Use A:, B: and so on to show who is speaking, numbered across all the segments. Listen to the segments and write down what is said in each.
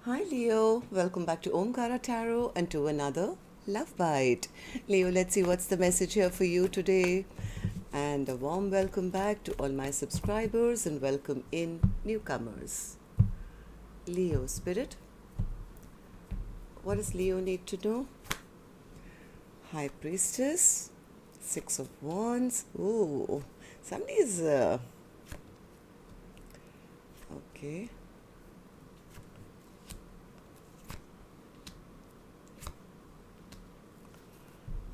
A: Hi Leo, welcome back to Omkaratarot and to another Love Bite. Leo, let's see what's the message here for you today. And a warm welcome back to all my subscribers and welcome in newcomers. Leo Spirit, what does Leo need to know? High Priestess, Six of Wands. Ooh, somebody's okay.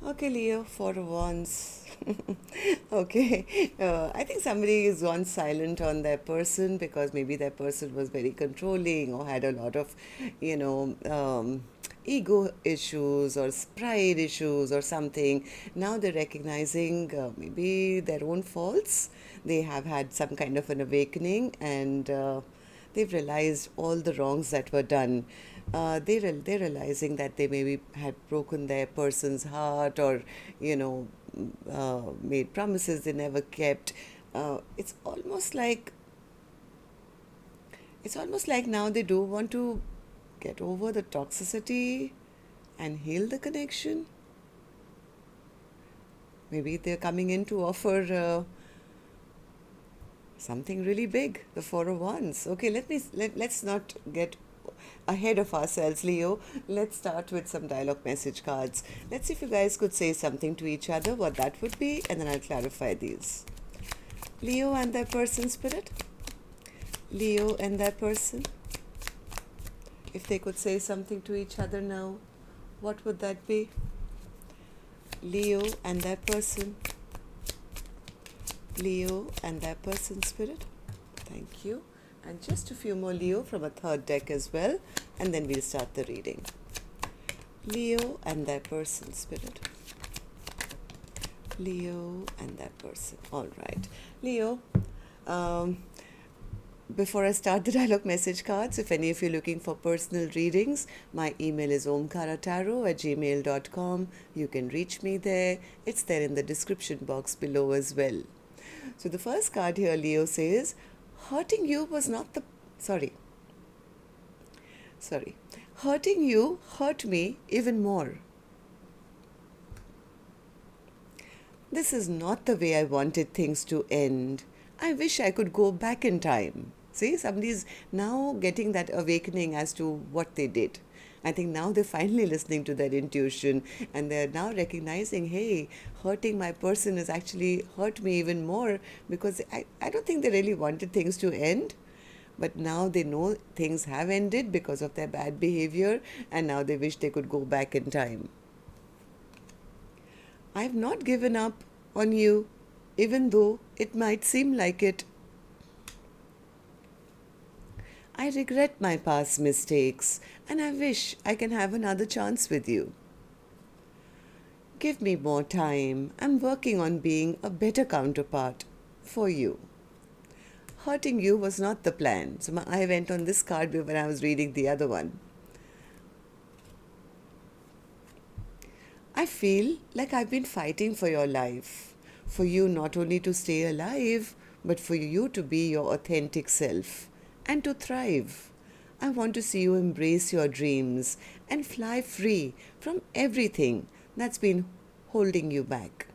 A: Okay, Leo, Four of Wands. Okay, I think somebody is gone silent on their person because maybe their person was very controlling or had a lot of, ego issues or pride issues or something. Now they're recognizing maybe their own faults. They have had some kind of an awakening and they've realized all the wrongs that were done. They're realizing that they maybe had broken their person's heart or, made promises they never kept. It's almost like now they do want to get over the toxicity and heal the connection. Maybe they're coming in to offer something really big, the Four of Wands. Okay, let's not get ahead of ourselves, Leo. Let's start with some dialogue message cards. Let's see if you guys could say something to each other, what that would be, and then I'll clarify these. Leo and their person, Spirit. Leo and their person. If they could say something to each other now, what would that be? Leo and their person. Leo and their person, Spirit. Thank you. And just a few more Leo from a third deck as well, and then we'll start the reading. Leo and their person, Spirit. Leo and their person. All right. Leo, before I start the dialogue message cards, if any of you are looking for personal readings, my email is omkaratarot@gmail.com. You can reach me there. It's there in the description box below as well. So the first card here, Leo, says, hurting you was not the... Sorry. Hurting you hurt me even more. This is not the way I wanted things to end. I wish I could go back in time. See, somebody's now getting that awakening as to what they did. I think now they're finally listening to their intuition and they're now recognizing, hey, hurting my person has actually hurt me even more because I don't think they really wanted things to end. But now they know things have ended because of their bad behavior and now they wish they could go back in time. I've not given up on you, even though it might seem like it. I regret my past mistakes and I wish I can have another chance with you. Give me more time. I'm working on being a better counterpart for you. Hurting you was not the plan. So my eye went on this card when I was reading the other one. I feel like I've been fighting for your life. For you not only to stay alive, but for you to be your authentic self. And to thrive. I want to see you embrace your dreams and fly free from everything that's been holding you back.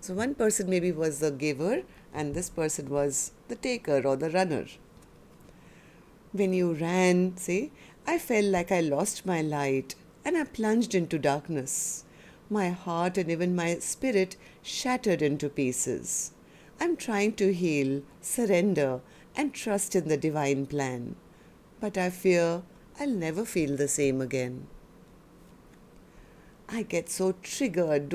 A: So one person maybe was the giver and this person was the taker or the runner. When you ran, see, I felt like I lost my light and I plunged into darkness. My heart and even my spirit shattered into pieces. I'm trying to heal, surrender, and trust in the divine plan. But I fear I'll never feel the same again. I get so triggered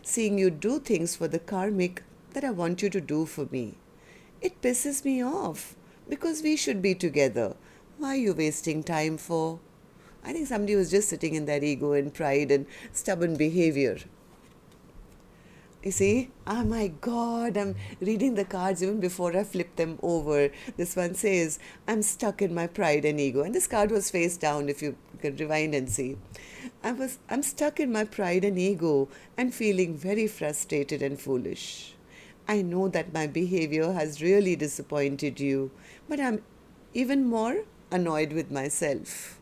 A: seeing you do things for the karmic that I want you to do for me. It pisses me off because we should be together. Why are you wasting time for? I think somebody was just sitting in their ego and pride and stubborn behavior. You see, oh my God, I'm reading the cards even before I flip them over. This one says, I'm stuck in my pride and ego. And this card was face down if you can rewind and see. I'm stuck in my pride and ego and feeling very frustrated and foolish. I know that my behavior has really disappointed you, but I'm even more annoyed with myself.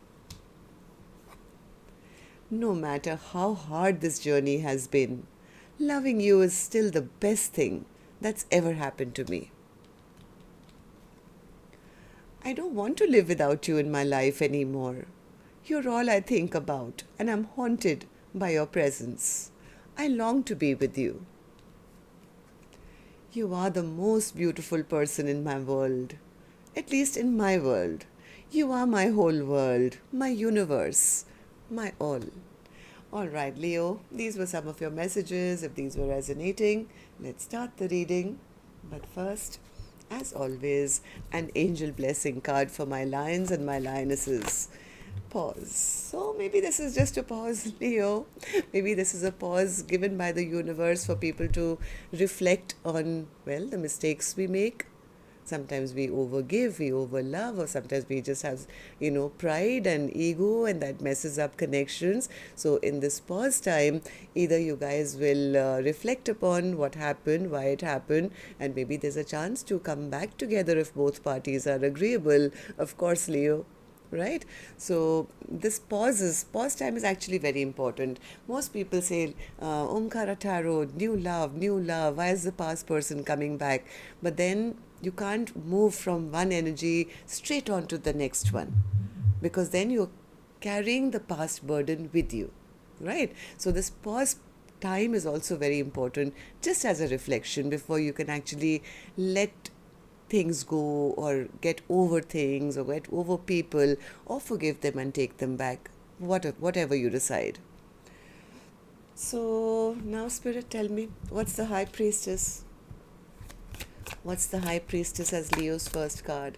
A: No matter how hard this journey has been, loving you is still the best thing that's ever happened to me. I don't want to live without you in my life anymore. You're all I think about, and I'm haunted by your presence. I long to be with you. You are the most beautiful person in my world, at least in my world. You are my whole world, my universe, my all. All right, Leo, these were some of your messages. If these were resonating, let's start the reading. But first, as always, an angel blessing card for my lions and my lionesses. Pause. So maybe this is just a pause, Leo. Maybe this is a pause given by the universe for people to reflect on, well, the mistakes we make. Sometimes we overgive, we overlove, or sometimes we just have, pride and ego, and that messes up connections. So in this pause time, either you guys will reflect upon what happened, why it happened, and maybe there's a chance to come back together if both parties are agreeable. Of course, Leo. Right? So this pause time is actually very important. Most people say, Omkaratarot, new love, why is the past person coming back? But then you can't move from one energy straight on to the next one, because then you're carrying the past burden with you, right? So this pause time is also very important, just as a reflection before you can actually let things go, or get over things, or get over people, or forgive them and take them back, whatever you decide. So now, Spirit, tell me, what's the High Priestess? What's the High Priestess as Leo's first card?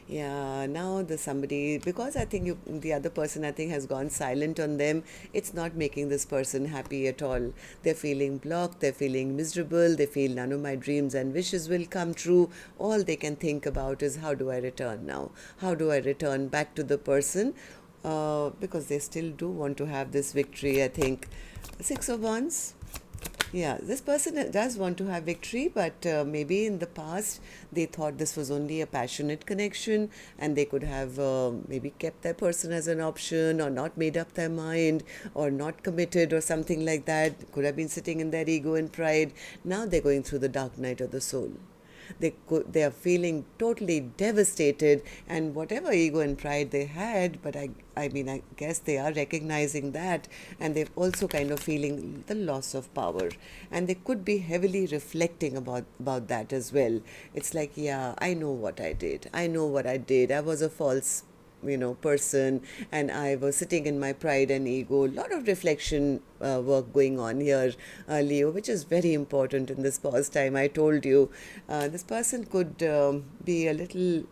A: Yeah, now there's somebody, because I think the other person, I think, has gone silent on them. It's not making this person happy at all. They're feeling blocked, they're feeling miserable, they feel none of my dreams and wishes will come true. All they can think about is, how do I return now? How do I return back to the person? Because they still do want to have this victory, I think. Six of Wands. Yeah, this person does want to have victory, but maybe in the past they thought this was only a passionate connection, and they could have maybe kept that person as an option, or not made up their mind, or not committed, or something like that. Could have been sitting in their ego and pride. Now they're going through the dark night of the soul. They are feeling totally devastated, and whatever ego and pride they had, but I guess they are recognizing that, and they're also kind of feeling the loss of power, and they could be heavily reflecting about that as well. It's like, yeah, I know what I did. I was a false person, and I was sitting in my pride and ego. A lot of reflection work going on here, Leo, which is very important in this pause time. I told you, this person could be a little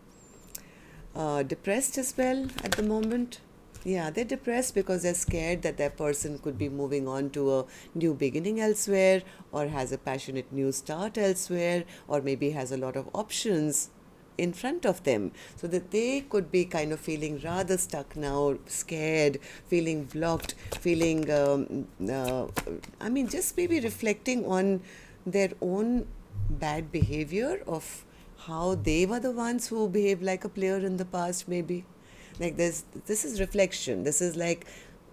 A: depressed as well at the moment. Yeah, they're depressed because they're scared that their person could be moving on to a new beginning elsewhere, or has a passionate new start elsewhere, or maybe has a lot of options in front of them, so that they could be kind of feeling rather stuck now, scared, feeling blocked, feeling just maybe reflecting on their own bad behavior, of how they were the ones who behaved like a player in the past. Maybe like this is reflection. This is like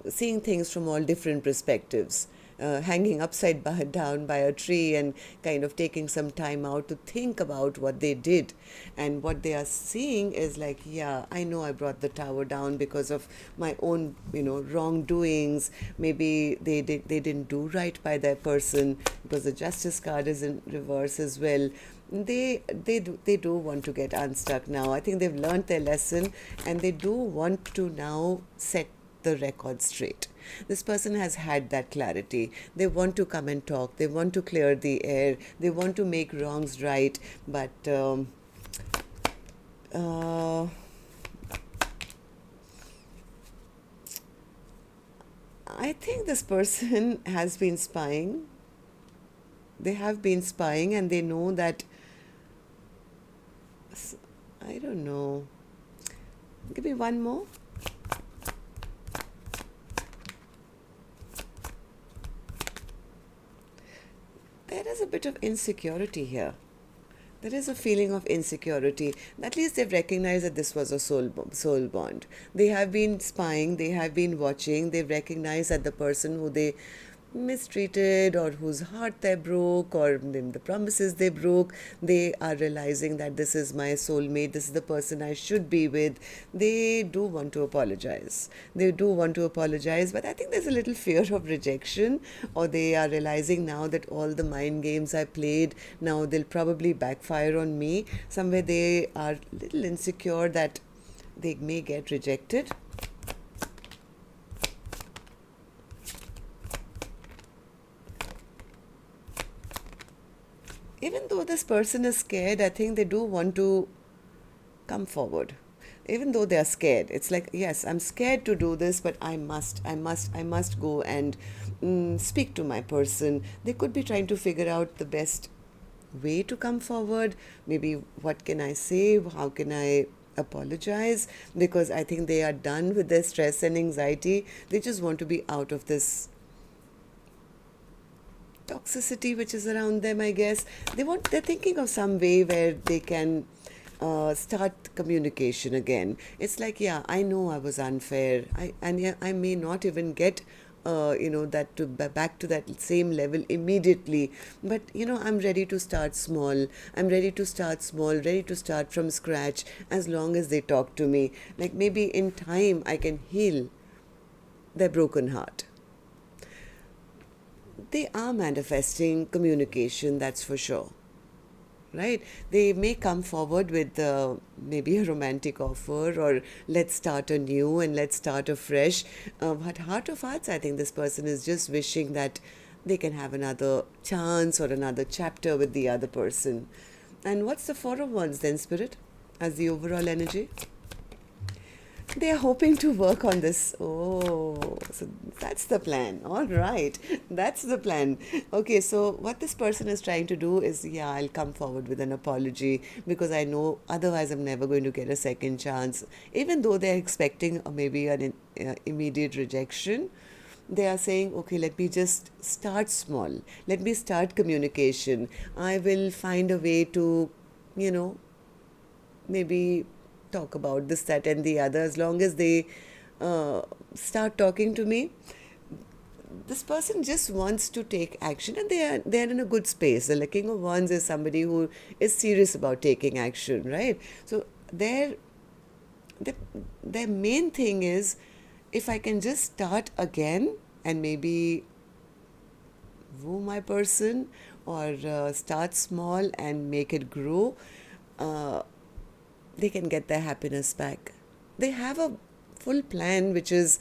A: seeing things from all different perspectives, hanging upside down by a tree, and kind of taking some time out to think about what they did. And what they are seeing is like, yeah, I know I brought the tower down because of my own wrongdoings. Maybe they didn't do right by their person, because the Justice card is in reverse as well. They do want to get unstuck now. I think they've learned their lesson, and they do want to now set the record straight. This person has had that clarity. They want to come and talk. They want to clear the air. They want to make wrongs right. But I think this person has been spying. They have been spying, and they know that, I don't know. Give me one more. There is a bit of insecurity here. There is a feeling of insecurity. At least they've recognized that this was a soul bond. They have been spying, they have been watching, they've recognized that the person who they mistreated or whose heart they broke or the promises they broke, they are realizing that this is my soulmate, this is the person I should be with. They do want to apologize. They do want to apologize, but I think there's a little fear of rejection, or they are realizing now that all the mind games I played, now they'll probably backfire on me. Somewhere they are a little insecure that they may get rejected. Even though this person is scared, I think they do want to come forward. Even though they are scared, it's like, yes, I'm scared to do this, but I must go and speak to my person. They could be trying to figure out the best way to come forward. Maybe what can I say? How can I apologize? Because I think they are done with their stress and anxiety. They just want to be out of this toxicity which is around them, I guess. They're thinking of some way where they can start communication again. It's like, yeah, I know I was unfair. I may not even get that to back to that same level immediately, but I'm ready to start small. I'm ready to start small, ready to start from scratch, as long as they talk to me. Like, maybe in time I can heal their broken heart. They are manifesting communication, that's for sure, right? They may come forward with maybe a romantic offer, or let's start anew and let's start afresh. But heart of hearts, I think this person is just wishing that they can have another chance or another chapter with the other person. And what's the Four of Wands then, Spirit, as the overall energy? They are hoping to work on this. Oh, so that's the plan. All right. That's the plan. Okay, so what this person is trying to do is, yeah, I'll come forward with an apology, because I know otherwise I'm never going to get a second chance. Even though they're expecting maybe an immediate rejection, they are saying, okay, let me just start small. Let me start communication. I will find a way to, maybe talk about this, that, and the other. As long as they start talking to me, this person just wants to take action, and they're in a good space. The King of Wands is somebody who is serious about taking action, right? So their main thing is, if I can just start again and maybe woo my person, or start small and make it grow, they can get their happiness back. They have a full plan, which is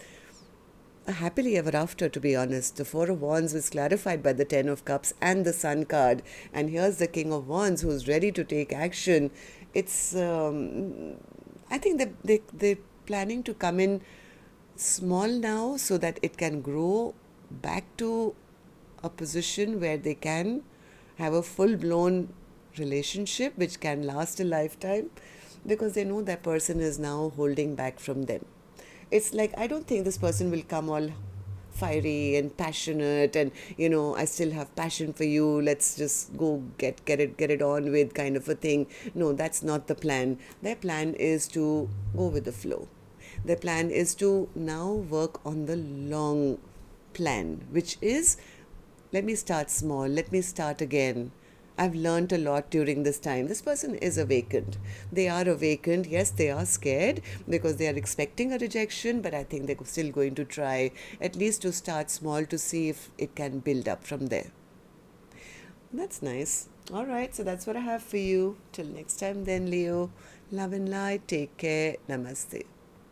A: a happily ever after, to be honest. The Four of Wands was clarified by the Ten of Cups and the Sun card. And here's the King of Wands who's ready to take action. It's, I think that they're planning to come in small now, so that it can grow back to a position where they can have a full-blown relationship which can last a lifetime, because they know that person is now holding back from them. It's like, I don't think this person will come all fiery and passionate and, I still have passion for you, let's just go get it on with, kind of a thing. No, that's not the plan. Their plan is to go with the flow. Their plan is to now work on the long plan, which is, let me start small, let me start again. I've learned a lot during this time. This person is awakened. They are awakened. Yes, they are scared because they are expecting a rejection, but I think they're still going to try at least to start small to see if it can build up from there. That's nice. All right, so that's what I have for you. Till next time then, Leo. Love and light. Take care. Namaste.